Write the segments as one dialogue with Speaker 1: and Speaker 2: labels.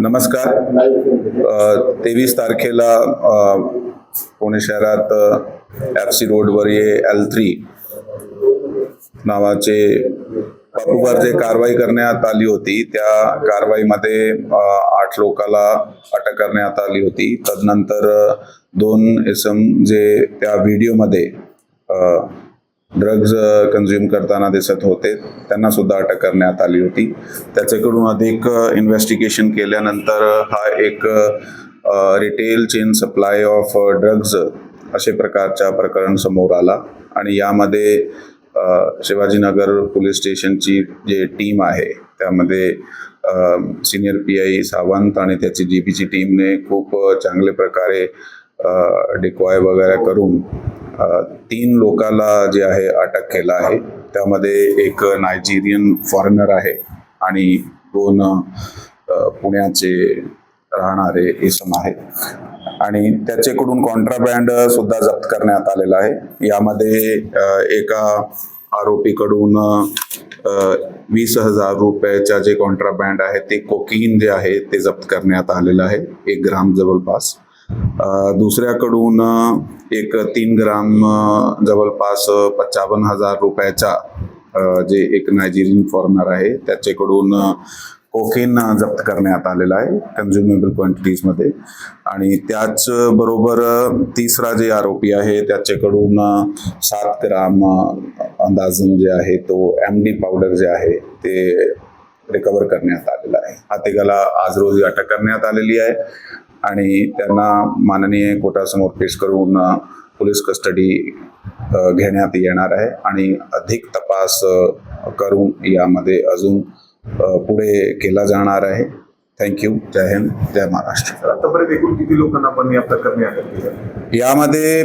Speaker 1: नमस्कार. 23 तारखेला पुणे शहरात FC रोडवर L3 नावाचे पबवर जे कारवाई करण्यात आली होती, त्या कारवाईमध्ये 8 लोकांना अटक करण्यात आली होती. तदनंतर 2 इसम जे त्या व्हिडिओमध्ये ड्रग्ज कंझ्युम करताना दिसत होते, त्यांना सुद्धा अटक करण्यात आली होती. त्याच्याकडून अधिक इन्व्हेस्टिगेशन केल्यानंतर हा एक retail chain supply of drugs असे प्रकारचा प्रकरण समोर आला आणि यामध्ये शिवाजीनगर पोलीस स्टेशनची जे टीम आहे त्यामध्ये सिनियर PI सावंत आणि त्याची GPची टीमने खूप चांगल्या प्रकारे डिकॉय वगैरे करून 3 लोकांना जे आहे अटक केला आहे. त्यामध्ये एक नायजेरियन फॉरेनर आहे आणि 2 पुण्याचे राहणारे इसम आहे आणि त्याच्याकडून कॉन्ट्राबँड सुद्धा जप्त करण्यात आलेला आहे. यामध्ये एका आरोपीकडून 20,000 रुपयाचा जे कॉन्ट्राबँड आहे ते कोकीन जे आहे ते जप्त करण्यात आलेलं आहे, 1 ग्राम जवळपास. दुसऱ्याकडून एक 3 ग्राम जवळपास 55,000 रुपयाचा जे एक नायजेरियन फॉरेनर आहे त्याच्याकडून कोकेन जप्त करण्यात आलेला आहे कन्झ्युमेबल क्वांटिटीजमध्ये. आणि त्याच बरोबर तिसरा जे आरोपी आहे त्याच्याकडून 7 ग्राम अंदाजन जे आहे तो MD पावडर जे आहे ते रिकवर करण्यात आलेला आहे. हा तिघाला आज रोजी अटक करण्यात आलेली आहे आणि त्यांना माननीय कोर्टासमोर पेश करून पोलीस कस्टडी घेण्यात येणार आहे आणि अधिक तपास करून यामध्ये अजून पुढे केला जाणार आहे. थँक्यू. जय हिंद, जय महाराष्ट्र.
Speaker 2: आतापर्यंत एकूण किती लोकांना आपण या प्रकरणी अटक केली?
Speaker 1: यामध्ये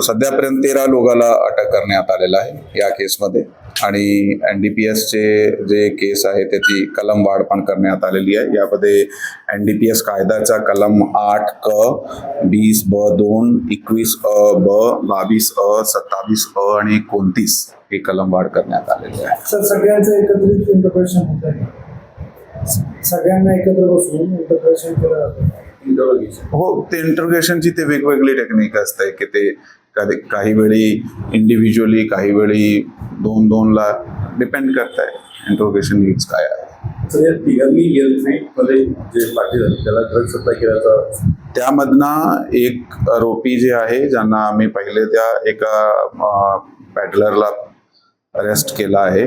Speaker 1: सध्यापर्यंत 13 लोकांना अटक करण्यात आलेला आहे या केसमध्ये आणि NDPSचे जे केस आहे त्याची कलम वाढ पण करण्यात आलेली आहे. यामध्ये NDPS कायद्याचा कलम 8क 20(ब)(2), 21(अ)(ब), 22(अ), 27(अ) आणि 29 हे कलम वाढ करण्यात आलेले आहे.
Speaker 3: सर, सगळ्यांचं एकत्रित इंटरप्रिटेशन होत आहे, सगळ्यांना एकत्र बसून इंटरप्रिटेशन केलं जातं.
Speaker 1: हो, ते इंटरोगेशनची ते वेगवेगळी टेक्निक असते की ते काही वेळी इंडिव्हिज्युअली, काही वेळी 2-2 ला डिपेंड करत आहे इंटरोगेशन नीड्स काय आहे.
Speaker 2: तर या तिघांनी L3 मध्ये जे पार्टी झाली त्याला ड्रग सप्लाय केल्याचा
Speaker 1: त्यामधनं एक आरोपी जे आहे ज्यांना आम्ही पहिले त्या एका पॅडलरला अरेस्ट केला आहे,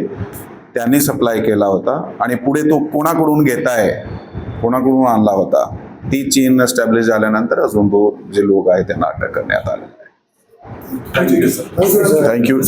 Speaker 1: त्यांनी सप्लाय केला होता आणि पुढे तो कोणाकडून घेत आहे, कोणाकडून आणला होता, ती चेन एस्टॅब्लिश झाल्यानंतर अजून 2 जे लोक आहेत त्यांना अटक करण्यात आलेले आहे.
Speaker 2: Thank you sir.
Speaker 1: थँक्यू.